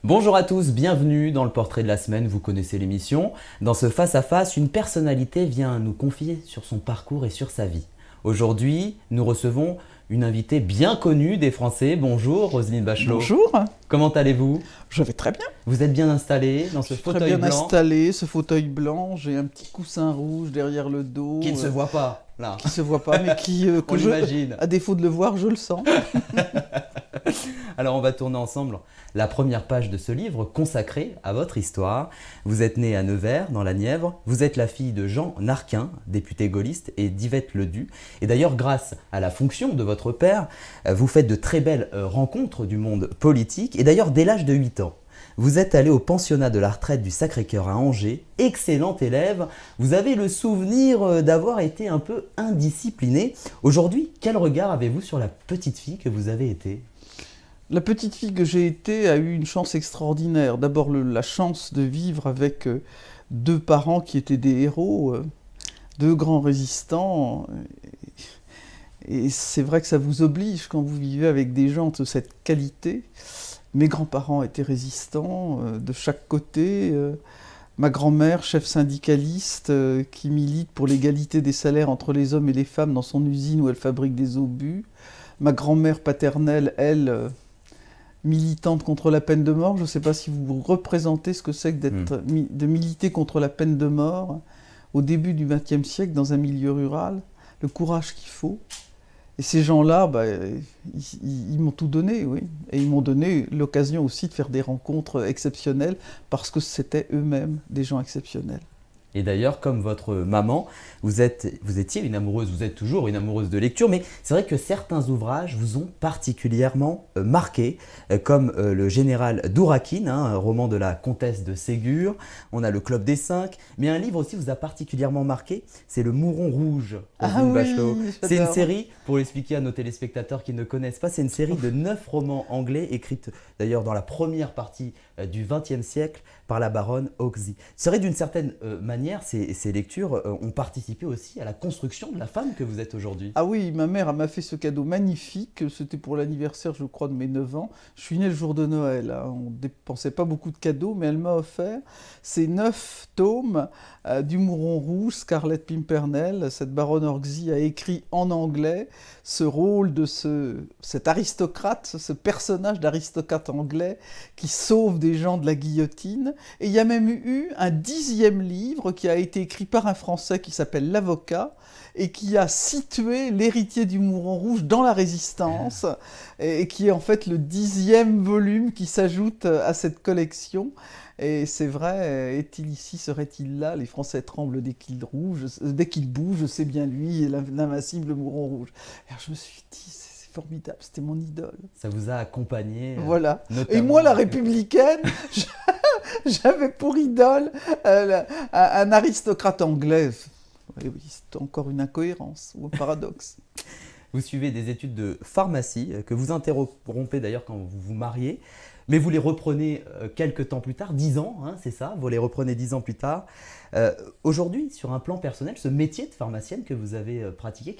Bonjour à tous, bienvenue dans le portrait de la semaine, vous connaissez l'émission. Dans ce face-à-face, une personnalité vient nous confier sur son parcours et sur sa vie. Aujourd'hui, nous recevons une invitée bien connue des Français. Bonjour Roselyne Bachelot. Bonjour. Comment allez-vous? Je vais très bien. Vous êtes bien installée dans ce fauteuil Très bien blanc installé, ce fauteuil blanc. J'ai un petit coussin rouge derrière le dos. qui ne se voit pas, là. Qui se voit pas, mais qui, On l'imagine. à défaut de le voir, je le sens. Alors on va tourner ensemble la première page de ce livre consacré à votre histoire. Vous êtes née à Nevers, dans la Nièvre. Vous êtes la fille de Jean Narquin, député gaulliste, et d'Yvette Ledu. Et d'ailleurs, grâce à la fonction de votre père, vous faites de très belles rencontres du monde politique. Et d'ailleurs, dès l'âge de 8 ans, vous êtes allé au pensionnat de la retraite du Sacré-Cœur à Angers. Excellent élève. Vous avez le souvenir d'avoir été un peu indiscipliné. Aujourd'hui, quel regard avez-vous sur la petite fille que vous avez été ? La petite fille que j'ai été a eu une chance extraordinaire. D'abord, la chance de vivre avec deux parents qui étaient des héros, deux grands résistants. Et c'est vrai que ça vous oblige quand vous vivez avec des gens de cette qualité. Mes grands-parents étaient résistants de chaque côté. Ma grand-mère, chef syndicaliste, qui milite pour l'égalité des salaires entre les hommes et les femmes dans son usine où elle fabrique des obus. Ma grand-mère paternelle, elle, militante contre la peine de mort. Je ne sais pas si vous représentez ce que c'est que de militer contre la peine de mort au début du XXe siècle dans un milieu rural, le courage qu'il faut. Et ces gens-là, ils m'ont tout donné, oui. Et ils m'ont donné l'occasion aussi de faire des rencontres exceptionnelles parce que c'était eux-mêmes des gens exceptionnels. Et d'ailleurs, comme votre maman, vous étiez une amoureuse, vous êtes toujours une amoureuse de lecture, mais c'est vrai que certains ouvrages vous ont particulièrement marqué, comme le Général d'Ourakine, un roman de la comtesse de Ségur, on a le Club des Cinq, mais un livre aussi vous a particulièrement marqué, c'est Le Mouron Rouge, Roselyne Bachelot. C'est une série, pour l'expliquer à nos téléspectateurs qui ne connaissent pas, c'est une série de 9 romans anglais, écrite d'ailleurs dans la première partie du XXe siècle par la baronne Hoxie. C'est vrai d'une certaine manière, ces lectures ont participé aussi à la construction de la femme que vous êtes aujourd'hui. Ah oui, ma mère m'a fait ce cadeau magnifique, c'était pour l'anniversaire, je crois, de mes 9 ans. Je suis né le jour de Noël, hein. On ne dépensait pas beaucoup de cadeaux, mais elle m'a offert ces 9 tomes du Mouron Rouge, Scarlett Pimpernel. Cette baronne Hoxie a écrit en anglais ce rôle de cet aristocrate, ce personnage d'aristocrate anglais qui sauve des gens de la guillotine. Et il y a même eu un 10e livre qui a été écrit par un Français qui s'appelle L'Avocat et qui a situé l'héritier du Mouron Rouge dans la Résistance et qui est en fait le 10e volume qui s'ajoute à cette collection. Et c'est vrai, est-il ici, serait-il là? Les Français tremblent dès qu'il bouge, c'est bien lui, l'invincible Mouron Rouge. Alors je me suis dit, c'est formidable, c'était mon idole. Ça vous a accompagné. Voilà. Notamment... Et moi, la républicaine, j'avais pour idole un aristocrate anglais. Oui, c'est encore une incohérence ou un paradoxe. Vous suivez des études de pharmacie, que vous interrompez d'ailleurs quand vous vous mariez, mais vous les reprenez quelques temps plus tard, 10 ans, hein, c'est ça, vous les reprenez 10 ans plus tard. Aujourd'hui, sur un plan personnel, ce métier de pharmacienne que vous avez pratiqué,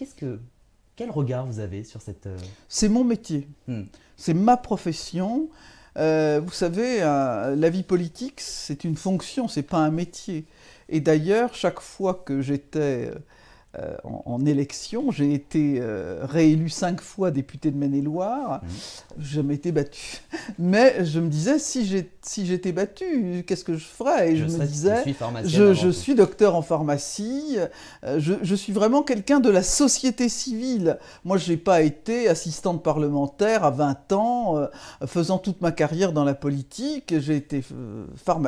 quel regard vous avez sur cette... C'est mon métier, c'est ma profession. Vous savez, la vie politique, c'est une fonction, c'est pas un métier. Et d'ailleurs, chaque fois que j'étais en élection, j'ai été réélu 5 fois député de Maine-et-Loire, je m'étais battu. Mais je me disais, si j'étais battu, qu'est-ce que je ferais? Et je me disais, je suis docteur en pharmacie, je suis vraiment quelqu'un de la société civile. Moi, je n'ai pas été assistante parlementaire à 20 ans, faisant toute ma carrière dans la politique. J'ai été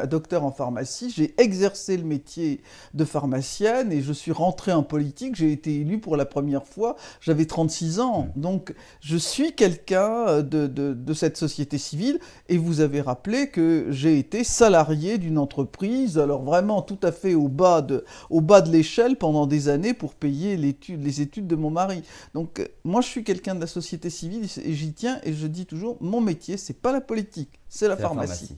docteur en pharmacie, j'ai exercé le métier de pharmacienne et je suis rentrée en politique. J'ai été élu pour la première fois, j'avais 36 ans. Donc, je suis quelqu'un de cette société civile et vous avez rappelé que j'ai été salarié d'une entreprise, alors vraiment tout à fait au bas de l'échelle pendant des années pour payer les études de mon mari. Donc, moi, je suis quelqu'un de la société civile et j'y tiens et je dis toujours, mon métier, c'est pas la politique, c'est la pharmacie.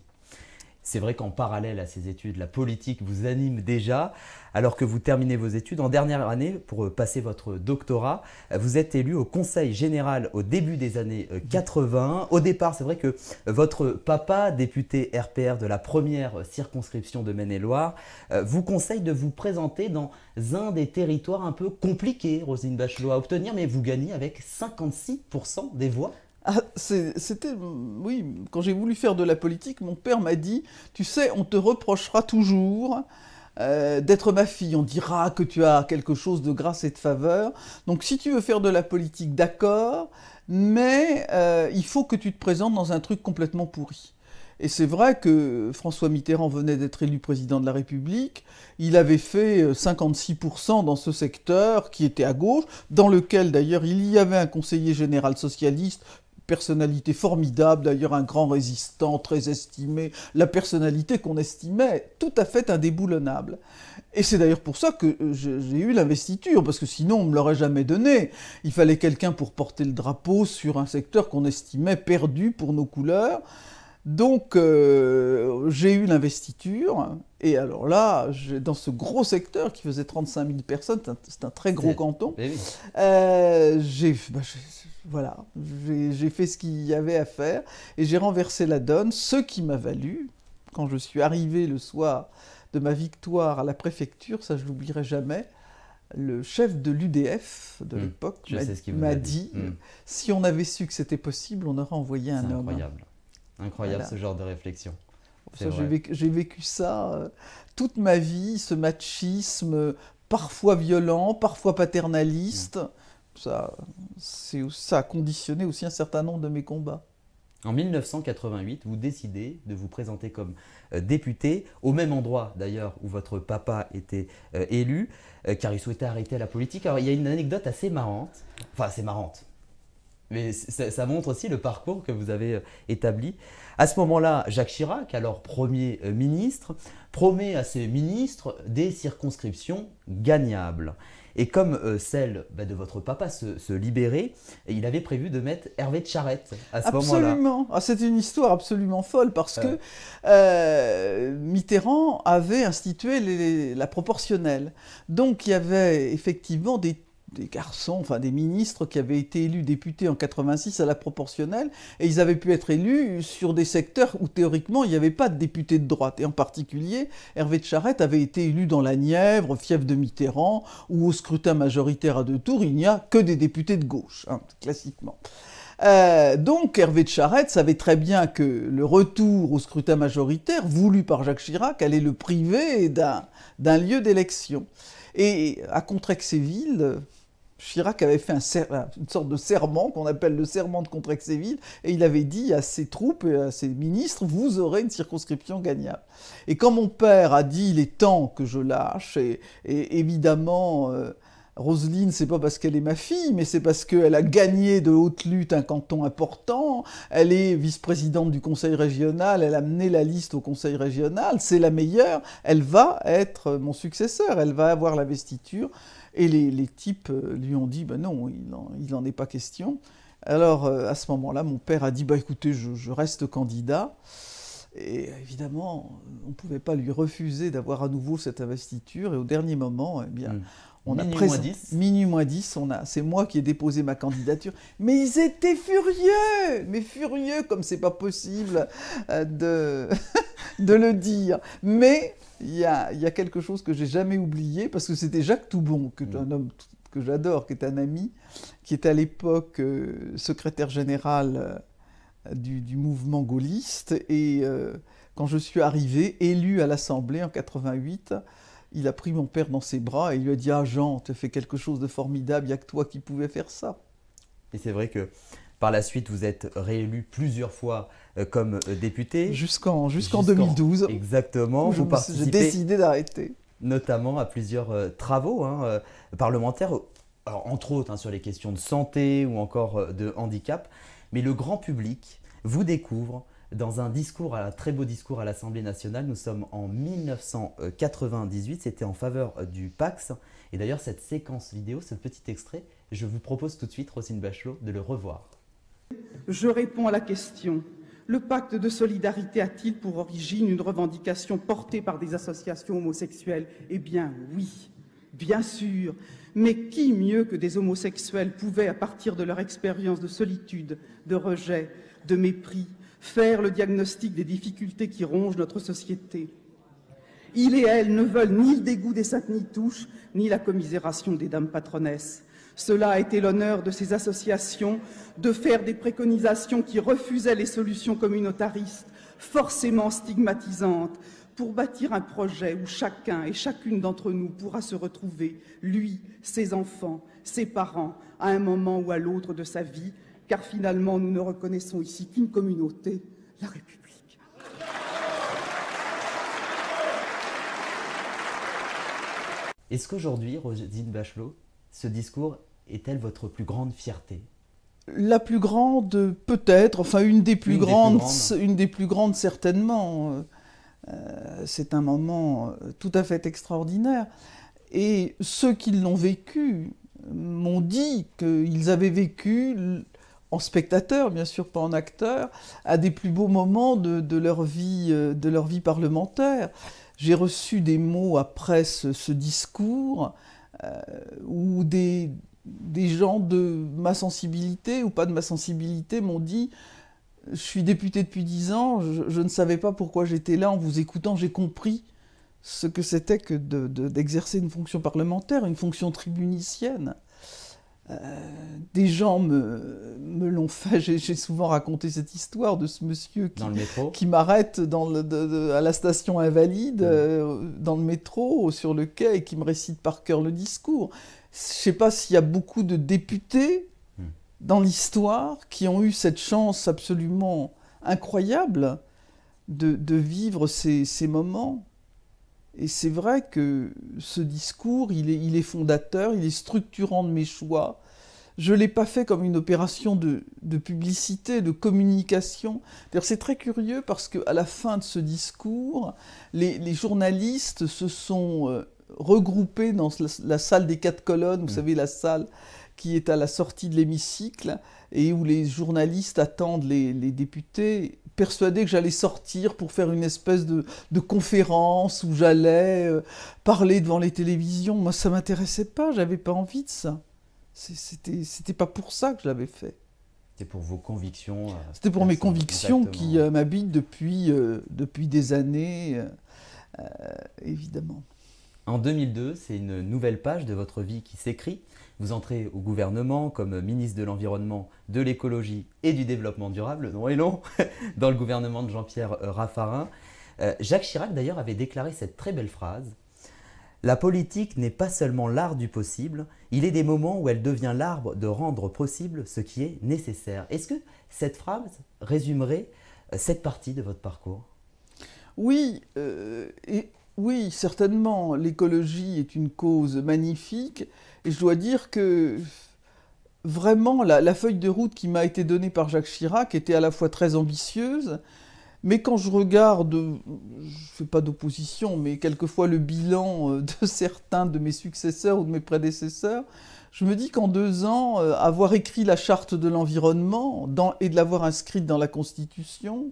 C'est vrai qu'en parallèle à ces études, la politique vous anime déjà. Alors que vous terminez vos études, en dernière année, pour passer votre doctorat, vous êtes élu au Conseil général au début des années 80. Au départ, c'est vrai que votre papa, député RPR de la première circonscription de Maine-et-Loire, vous conseille de vous présenter dans un des territoires un peu compliqués, Roselyne Bachelot, à obtenir, mais vous gagnez avec 56% des voix. Ah, c'était, oui, quand j'ai voulu faire de la politique, mon père m'a dit, tu sais, on te reprochera toujours d'être ma fille, on dira que tu as quelque chose de grâce et de faveur, donc si tu veux faire de la politique, d'accord, mais il faut que tu te présentes dans un truc complètement pourri. Et c'est vrai que François Mitterrand venait d'être élu président de la République, il avait fait 56% dans ce secteur qui était à gauche, dans lequel d'ailleurs il y avait un conseiller général socialiste, personnalité formidable, d'ailleurs un grand résistant, très estimé, la personnalité qu'on estimait tout à fait indéboulonnable. Et c'est d'ailleurs pour ça que j'ai eu l'investiture, parce que sinon on ne me l'aurait jamais donné. Il fallait quelqu'un pour porter le drapeau sur un secteur qu'on estimait perdu pour nos couleurs. Donc j'ai eu l'investiture, et alors là, dans ce gros secteur qui faisait 35 000 personnes, c'est un très gros canton, j'ai fait ce qu'il y avait à faire, et j'ai renversé la donne, ce qui m'a valu, quand je suis arrivé le soir de ma victoire à la préfecture, ça je ne l'oublierai jamais, le chef de l'UDF de l'époque m'a dit, si on avait su que c'était possible, on aurait envoyé un homme. Incroyable. Incroyable, voilà. Ce genre de réflexion. J'ai vécu ça toute ma vie, ce machisme parfois violent, parfois paternaliste. Ça a conditionné aussi un certain nombre de mes combats. En 1988, vous décidez de vous présenter comme député, au même endroit d'ailleurs où votre papa était élu, car il souhaitait arrêter la politique. Alors il y a une anecdote assez marrante, enfin assez marrante. Mais ça montre aussi le parcours que vous avez établi. À ce moment-là, Jacques Chirac, alors Premier ministre, promet à ses ministres des circonscriptions gagnables. Et comme celle de votre papa se libérait, il avait prévu de mettre Hervé de Charette à ce moment-là. Absolument. Ah, c'est une histoire absolument folle parce que Mitterrand avait institué la proportionnelle. Donc il y avait effectivement des garçons, enfin des ministres qui avaient été élus députés en 86 à la proportionnelle, et ils avaient pu être élus sur des secteurs où théoriquement il n'y avait pas de députés de droite. Et en particulier, Hervé de Charette avait été élu dans la Nièvre, fief de Mitterrand, où au scrutin majoritaire à 2 tours, il n'y a que des députés de gauche, classiquement. Donc Hervé de Charette savait très bien que le retour au scrutin majoritaire, voulu par Jacques Chirac, allait le priver d'un lieu d'élection. Et à Contrexéville, Chirac avait fait une sorte de serment qu'on appelle le serment de Contrexéville, et il avait dit à ses troupes et à ses ministres, vous aurez une circonscription gagnable. Et quand mon père a dit, il est temps que je lâche, et évidemment, Roselyne, c'est pas parce qu'elle est ma fille, mais c'est parce qu'elle a gagné de haute lutte un canton important, elle est vice-présidente du conseil régional, elle a mené la liste au conseil régional, c'est la meilleure, elle va être mon successeur, elle va avoir l'investiture. Et les types lui ont dit, ben non, il n'en est pas question. Alors, à ce moment-là, mon père a dit, bah écoutez, je reste candidat. Et évidemment, on ne pouvait pas lui refuser d'avoir à nouveau cette investiture. Et au dernier moment, eh bien, on a présenté... Minuit moins 10, c'est moi qui ai déposé ma candidature. Mais ils étaient furieux, mais furieux, comme c'est pas possible de le dire. Mais il y a quelque chose que j'ai jamais oublié, parce que c'était Jacques Toubon, un homme que j'adore, qui est un ami, qui était à l'époque secrétaire général du mouvement gaulliste. Et quand je suis arrivé, élu à l'Assemblée en 88, il a pris mon père dans ses bras et il lui a dit « Ah Jean, tu as fait quelque chose de formidable, il n'y a que toi qui pouvais faire ça ». Et c'est vrai que par la suite, vous êtes réélu plusieurs fois comme député. Jusqu'en 2012. Exactement. J'ai décidé d'arrêter. Notamment à plusieurs travaux parlementaires, alors, entre autres sur les questions de santé ou encore de handicap. Mais le grand public vous découvre dans un très beau discours à l'Assemblée nationale. Nous sommes en 1998, c'était en faveur du Pacs. Et d'ailleurs, cette séquence vidéo, ce petit extrait, je vous propose tout de suite, Roselyne Bachelot, de le revoir. Je réponds à la question. Le pacte de solidarité a-t-il pour origine une revendication portée par des associations homosexuelles? Eh bien oui, bien sûr. Mais qui mieux que des homosexuels pouvait, à partir de leur expérience de solitude, de rejet, de mépris, faire le diagnostic des difficultés qui rongent notre société? Il et elle ne veulent ni le dégoût des saintes Nitouches, ni la commisération des dames patronesses. Cela a été l'honneur de ces associations de faire des préconisations qui refusaient les solutions communautaristes, forcément stigmatisantes, pour bâtir un projet où chacun et chacune d'entre nous pourra se retrouver, lui, ses enfants, ses parents, à un moment ou à l'autre de sa vie, car finalement nous ne reconnaissons ici qu'une communauté, la République. Est-ce qu'aujourd'hui, Roselyne Bachelot, ce discours est-elle votre plus grande fierté? La plus grande, peut-être, enfin une des plus grandes certainement. C'est un moment tout à fait extraordinaire. Et ceux qui l'ont vécu m'ont dit qu'ils avaient vécu, en spectateur, bien sûr pas en acteur, à des plus beaux moments de leur vie parlementaire. J'ai reçu des mots après ce discours où des gens de ma sensibilité ou pas de ma sensibilité m'ont dit « Je suis député depuis 10 ans, je ne savais pas pourquoi j'étais là, en vous écoutant, j'ai compris ce que c'était que d'exercer une fonction parlementaire, une fonction tribunicienne. » Des gens me l'ont fait, j'ai souvent raconté cette histoire de ce monsieur qui m'arrête à la station Invalide, dans le métro, sur le quai, et qui me récite par cœur le discours. Je ne sais pas s'il y a beaucoup de députés dans l'histoire qui ont eu cette chance absolument incroyable de vivre ces moments. Et c'est vrai que ce discours, il est fondateur, il est structurant de mes choix. Je ne l'ai pas fait comme une opération de publicité, de communication. D'ailleurs, c'est très curieux parce qu'à la fin de ce discours, les journalistes se sont regroupés dans la salle des 4 colonnes, vous savez, la salle qui est à la sortie de l'hémicycle, et où les journalistes attendent les députés, persuadés que j'allais sortir pour faire une espèce de conférence où j'allais parler devant les télévisions. Moi, ça ne m'intéressait pas, je n'avais pas envie de ça. C'était pas pour ça que je l'avais fait. C'était pour vos convictions. C'était pour mes convictions qui m'habitent depuis des années, évidemment. En 2002, c'est une nouvelle page de votre vie qui s'écrit. Vous entrez au gouvernement comme ministre de l'Environnement, de l'Écologie et du Développement durable, le nom est long, dans le gouvernement de Jean-Pierre Raffarin. Jacques Chirac, d'ailleurs, avait déclaré cette très belle phrase. « La politique n'est pas seulement l'art du possible, il est des moments où elle devient l'art de rendre possible ce qui est nécessaire. » Est-ce que cette phrase résumerait cette partie de votre parcours? Oui, oui, certainement. L'écologie est une cause magnifique. Et je dois dire que vraiment, la feuille de route qui m'a été donnée par Jacques Chirac était à la fois très ambitieuse, mais quand je regarde, je ne fais pas d'opposition, mais quelquefois le bilan de certains de mes successeurs ou de mes prédécesseurs, je me dis qu'en 2 ans, avoir écrit la charte de l'environnement et de l'avoir inscrite dans la Constitution,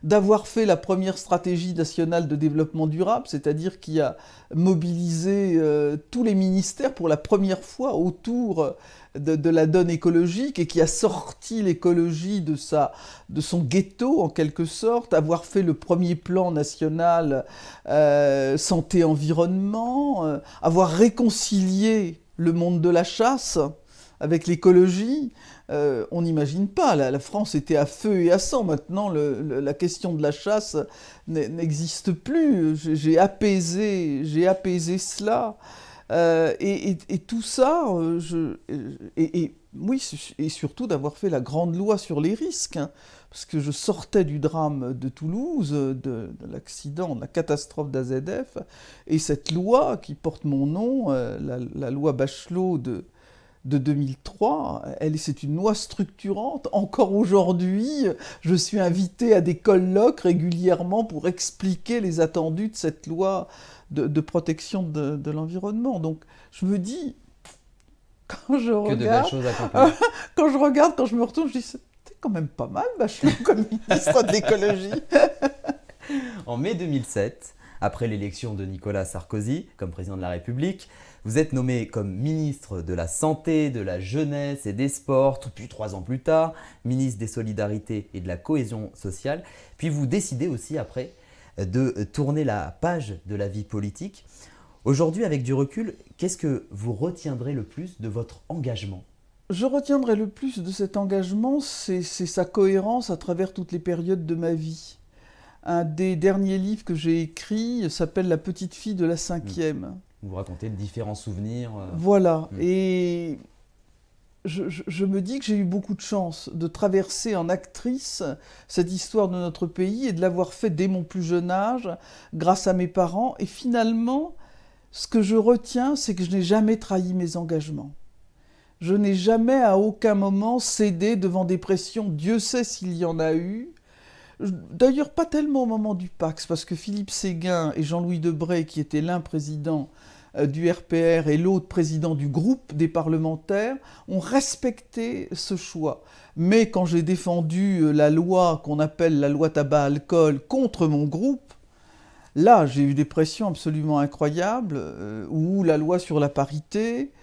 d'avoir fait la première stratégie nationale de développement durable, c'est-à-dire qui a mobilisé tous les ministères pour la première fois autour de la donne écologique et qui a sorti l'écologie de son ghetto en quelque sorte, avoir fait le premier plan national santé-environnement, avoir réconcilié le monde de la chasse avec l'écologie. On n'imagine pas, la France était à feu et à sang, maintenant la question de la chasse n'existe plus, j'ai apaisé cela, et tout ça, oui, et surtout d'avoir fait la grande loi sur les risques, hein, parce que je sortais du drame de Toulouse, de l'accident, de la catastrophe d'AZF, et cette loi qui porte mon nom, la loi Bachelot de 2003, c'est une loi structurante. Encore aujourd'hui, je suis invité à des colloques régulièrement pour expliquer les attendus de cette loi de protection de l'environnement. Donc je me dis, quand je regarde, quand je me retourne, je dis, c'est quand même pas mal, Bachelot, comme ministre de l'écologie. En mai 2007, après l'élection de Nicolas Sarkozy comme président de la République, vous êtes nommé comme ministre de la Santé, de la Jeunesse et des Sports, puis 3 ans plus tard, ministre des Solidarités et de la Cohésion sociale. Puis vous décidez aussi après de tourner la page de la vie politique. Aujourd'hui, avec du recul, qu'est-ce que vous retiendrez le plus de votre engagement ? Je retiendrai le plus de cet engagement, c'est sa cohérence à travers toutes les périodes de ma vie. Un des derniers livres que j'ai écrit s'appelle « La petite fille de la 5e ». Vous racontez différents souvenirs. Voilà, et je me dis que j'ai eu beaucoup de chance de traverser en actrice cette histoire de notre pays et de l'avoir fait dès mon plus jeune âge, grâce à mes parents. Et finalement, ce que je retiens, c'est que je n'ai jamais trahi mes engagements. Je n'ai jamais à aucun moment cédé devant des pressions, Dieu sait s'il y en a eu. D'ailleurs, pas tellement au moment du Pacs, parce que Philippe Séguin et Jean-Louis Debré, qui étaient l'un président du RPR et l'autre président du groupe des parlementaires, ont respecté ce choix. Mais quand j'ai défendu la loi qu'on appelle la loi tabac-alcool contre mon groupe, là, j'ai eu des pressions absolument incroyables, ou la loi sur la parité,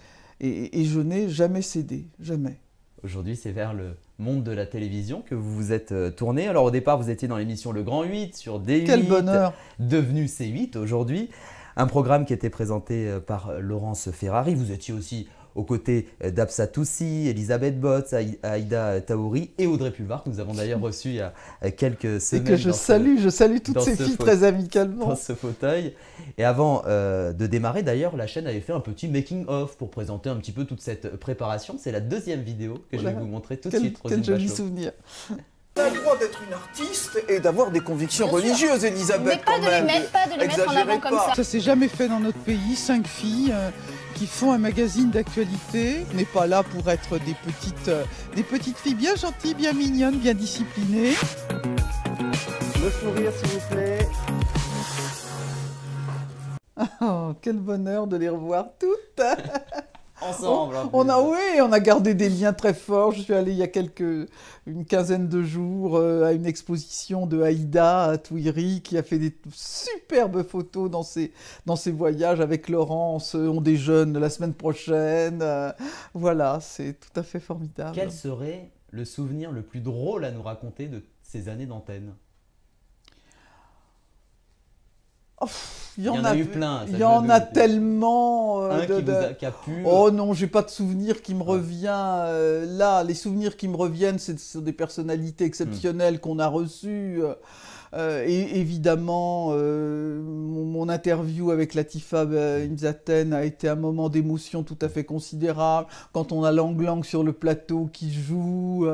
et je n'ai jamais cédé, jamais. Aujourd'hui, c'est vers le monde de la télévision que vous vous êtes tourné. Alors au départ, vous étiez dans l'émission Le Grand 8 sur D8. Quel bonheur! Devenu C8 aujourd'hui. Un programme qui était présenté par Laurence Ferrari. Vous étiez aussi aux côtés d'Absa Toussi, Elisabeth Botz, Aïda Taouri et Audrey Pulvar, que nous avons d'ailleurs reçu il y a quelques semaines. Et que je salue toutes ces filles très amicalement. Dans ce fauteuil. Et avant de démarrer, d'ailleurs, la chaîne avait fait un petit making-of pour présenter un petit peu toute cette préparation. C'est la deuxième vidéo que je vais vous montrer tout de suite. Quel joli souvenir. On a le droit d'être une artiste et d'avoir des convictions religieuses, Elisabeth. Mais pas de les mettre en avant comme ça. Ça s'est jamais fait dans notre pays, 5 filles qui font un magazine d'actualité. On n'est pas là pour être des petites filles bien gentilles, bien mignonnes, bien disciplinées. Le sourire, s'il vous plaît. Oh, quel bonheur de les revoir toutes. Ensemble. On a gardé des liens très forts. Je suis allé il y a une quinzaine de jours à une exposition de Aïda à Touiri qui a fait des superbes photos dans ses voyages avec Laurence. On déjeune la semaine prochaine. Voilà, c'est tout à fait formidable. Quel serait le souvenir le plus drôle à nous raconter de ces années d'antenne ? Il y en a eu plein. Il y en a tellement. Qui a pu. Oh non, j'ai pas de souvenir qui me revient. Là, les souvenirs qui me reviennent, c'est sur des personnalités exceptionnelles qu'on a reçues. Et évidemment, mon interview avec Latifa Imzaten a été un moment d'émotion tout à fait considérable. Quand on a Lang Lang sur le plateau qui joue,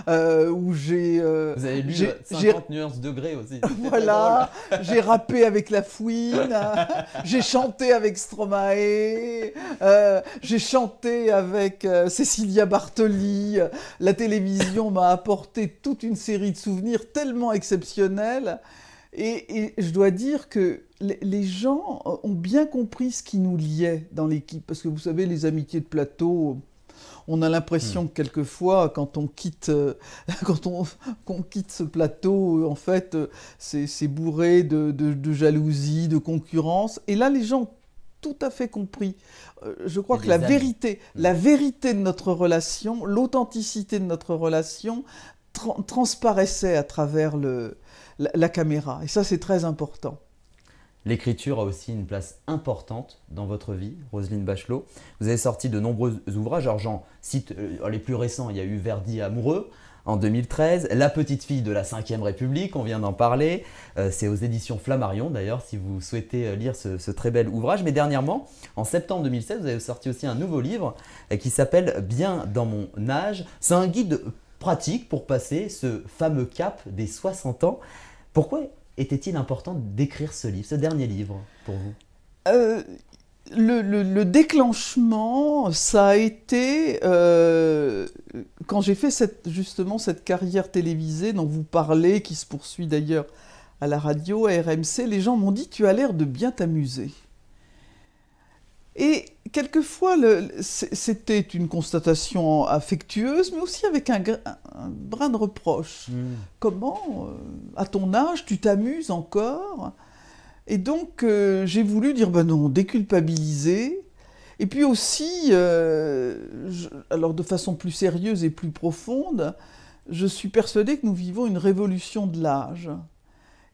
où j'ai... Vous avez lu 50 nuances degrés aussi. Voilà, j'ai rappé avec La Fouine, j'ai chanté avec Stromae, j'ai chanté avec Cécilia Bartoli. La télévision m'a apporté toute une série de souvenirs tellement exceptionnels. Et je dois dire que les gens ont bien compris ce qui nous liait dans l'équipe. Parce que vous savez, les amitiés de plateau, on a l'impression que quelquefois, quand on quitte ce plateau, en fait, c'est bourré de jalousie, de concurrence. Et là, les gens ont tout à fait compris. Je crois que la vérité de notre relation, l'authenticité de notre relation transparaissait à travers la caméra. Et ça, c'est très important. L'écriture a aussi une place importante dans votre vie, Roselyne Bachelot. Vous avez sorti de nombreux ouvrages. Alors, j'en cite les plus récents. Il y a eu Verdi amoureux en 2013, La petite fille de la 5e République, on vient d'en parler. C'est aux éditions Flammarion, d'ailleurs, si vous souhaitez lire ce très bel ouvrage. Mais dernièrement, en septembre 2016, vous avez sorti aussi un nouveau livre qui s'appelle « Bien dans mon âge ». C'est un guide pratique pour passer ce fameux cap des 60 ans. Pourquoi était-il important d'écrire ce livre, ce dernier livre, pour vous ? Le déclenchement, ça a été quand j'ai fait justement cette carrière télévisée dont vous parlez, qui se poursuit d'ailleurs à la radio, à RMC. Les gens m'ont dit « tu as l'air de bien t'amuser ». Et quelquefois, c'était une constatation affectueuse, mais aussi avec un brin de reproche. Comment, à ton âge, tu t'amuses encore? Et donc, j'ai voulu dire, ben non, déculpabiliser. Et puis aussi, alors de façon plus sérieuse et plus profonde, je suis persuadée que nous vivons une révolution de l'âge.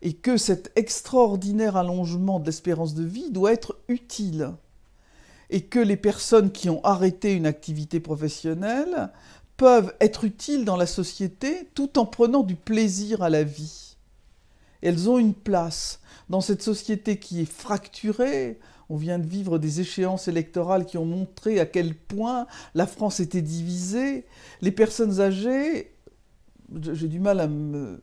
Et que cet extraordinaire allongement de l'espérance de vie doit être utile. Et que les personnes qui ont arrêté une activité professionnelle peuvent être utiles dans la société tout en prenant du plaisir à la vie. Et elles ont une place dans cette société qui est fracturée. On vient de vivre des échéances électorales qui ont montré à quel point la France était divisée. Les personnes âgées, j'ai du mal à me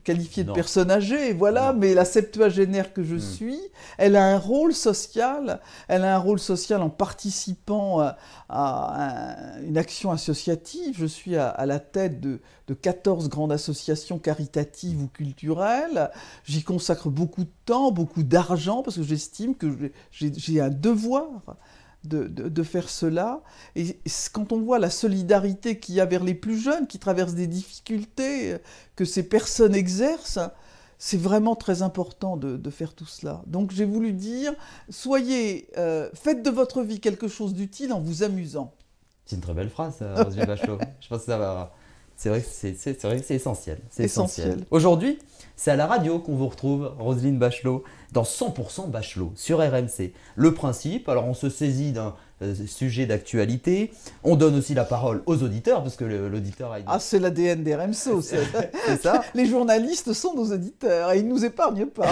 qualifier de personne âgée, voilà, mais la septuagénaire que je suis, elle a un rôle social, en participant à une action associative. Je suis à la tête de 14 grandes associations caritatives ou culturelles. J'y consacre beaucoup de temps, beaucoup d'argent, parce que j'estime que j'ai un devoir de faire cela. Et quand on voit la solidarité qu'il y a vers les plus jeunes qui traversent des difficultés que ces personnes exercent, c'est vraiment très important de faire tout cela. Donc j'ai voulu dire, faites de votre vie quelque chose d'utile en vous amusant. C'est une très belle phrase, Roselyne Bachelot. Je pense que ça va... C'est vrai que c'est essentiel. C'est essentiel. Aujourd'hui, c'est à la radio qu'on vous retrouve, Roselyne Bachelot, dans 100% Bachelot, sur RMC. Le principe, alors on se saisit d'un sujet d'actualité, on donne aussi la parole aux auditeurs, parce que l'auditeur a... Ah, c'est l'ADN des RMC, c'est ça. Les journalistes sont nos auditeurs, et ils ne nous épargnent pas.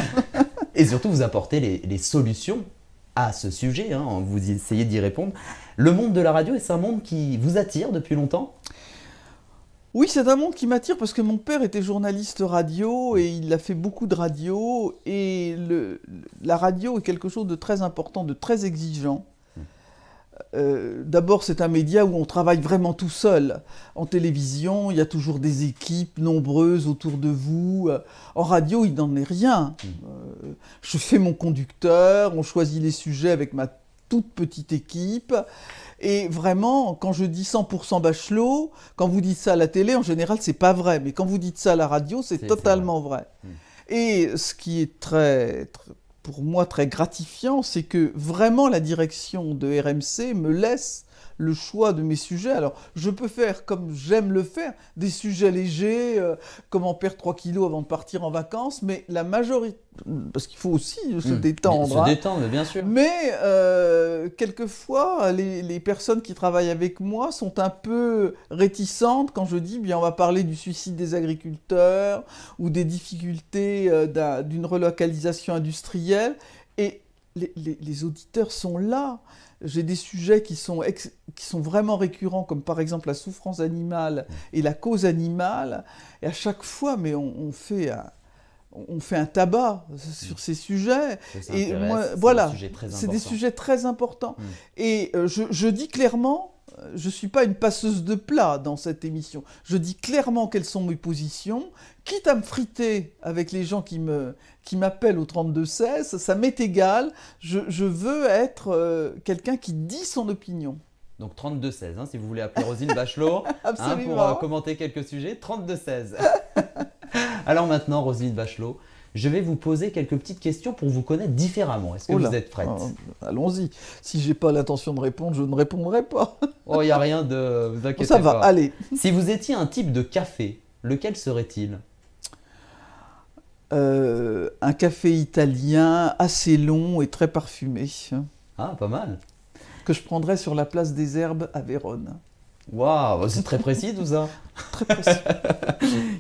Et surtout, vous apportez les solutions à ce sujet, hein, vous essayez d'y répondre. Le monde de la radio, est-ce un monde qui vous attire depuis longtemps ? Oui, c'est un monde qui m'attire parce que mon père était journaliste radio et il a fait beaucoup de radio. Et la radio est quelque chose de très important, de très exigeant. D'abord, c'est un média où on travaille vraiment tout seul. En télévision, il y a toujours des équipes nombreuses autour de vous. En radio, il n'en est rien. Je fais mon conducteur, on choisit les sujets avec ma toute petite équipe. Et vraiment, quand je dis 100% Bachelot, quand vous dites ça à la télé, en général, c'est pas vrai. Mais quand vous dites ça à la radio, c'est totalement vrai. Et ce qui est pour moi très gratifiant, c'est que vraiment la direction de RMC me laisse le choix de mes sujets. Alors, je peux faire, comme j'aime le faire, des sujets légers, comment perdre 3 kilos avant de partir en vacances, mais la majorité... Parce qu'il faut aussi se détendre. Se détendre, bien sûr. Mais quelquefois, les personnes qui travaillent avec moi sont un peu réticentes quand je dis, bien, on va parler du suicide des agriculteurs ou des difficultés d'une relocalisation industrielle. Et les auditeurs sont là. J'ai des sujets qui sont vraiment récurrents, comme par exemple la souffrance animale et la cause animale. Et à chaque fois, mais on fait un tabac sur ces sujets. Et moi, voilà, c'est des sujets très importants. Et je dis clairement, je ne suis pas une passeuse de plats dans cette émission. Je dis clairement quelles sont mes positions, quitte à me friter avec les gens qui m'appellent au 32-16, ça m'est égal. Je veux être quelqu'un qui dit son opinion. Donc 32-16, hein, si vous voulez appeler Roselyne Bachelot pour commenter quelques sujets, 32-16. Alors maintenant, Roselyne Bachelot, je vais vous poser quelques petites questions pour vous connaître différemment. Est-ce que vous êtes prête ? Allons-y. Si je n'ai pas l'intention de répondre, je ne répondrai pas. Oh, il n'y a rien de... Vous inquiétez ça va, pas. allez. Si vous étiez un type de café, lequel serait-il ? Un café italien assez long et très parfumé. Ah, pas mal. Que je prendrais sur la place des Herbes à Vérone. Waouh, c'est très précis tout ça. Très précis.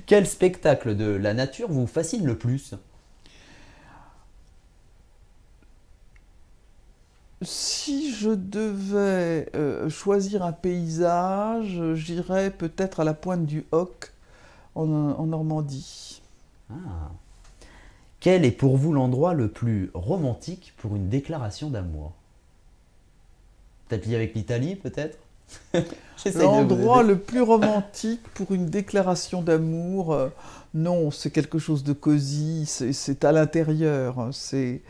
Quel spectacle de la nature vous fascine le plus ? Si je devais choisir un paysage, j'irais peut-être à la pointe du Hoc, en Normandie. Ah. Quel est pour vous l'endroit le plus romantique pour une déclaration d'amour ? Peut-être lié avec l'Italie, peut-être ? L'endroit le plus romantique pour une déclaration d'amour, non, c'est quelque chose de cosy, c'est à l'intérieur, c'est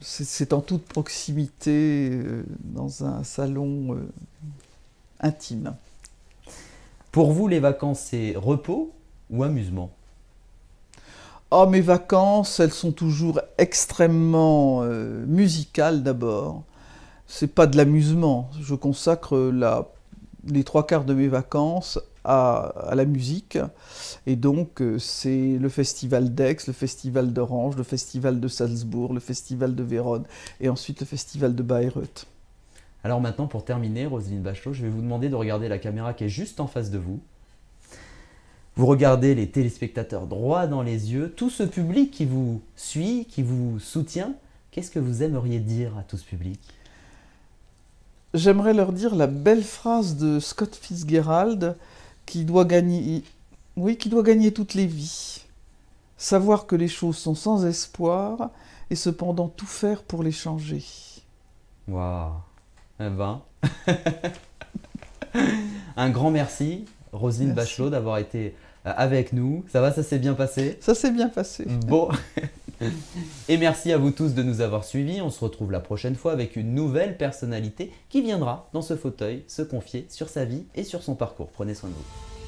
c'est en toute proximité, dans un salon intime. Pour vous, les vacances, c'est repos ou amusement? Oh, mes vacances, elles sont toujours extrêmement musicales d'abord. C'est pas de l'amusement. Je consacre les 3/4 de mes vacances à la musique. Et donc, c'est le festival d'Aix, le festival d'Orange, le festival de Salzbourg, le festival de Vérone et ensuite le festival de Bayreuth. Alors maintenant, pour terminer, Roselyne Bachelot, je vais vous demander de regarder la caméra qui est juste en face de vous. Vous regardez les téléspectateurs droit dans les yeux, tout ce public qui vous suit, qui vous soutient. Qu'est-ce que vous aimeriez dire à tout ce public? J'aimerais leur dire la belle phrase de Scott Fitzgerald qui doit gagner toutes les vies. Savoir que les choses sont sans espoir et cependant tout faire pour les changer. Waouh! Eh ben. Un grand merci, Roselyne Bachelot, d'avoir été avec nous. Ça va, ça s'est bien passé? Ça s'est bien passé. Bon. Et merci à vous tous de nous avoir suivis. On se retrouve la prochaine fois avec une nouvelle personnalité qui viendra dans ce fauteuil se confier sur sa vie et sur son parcours. Prenez soin de vous.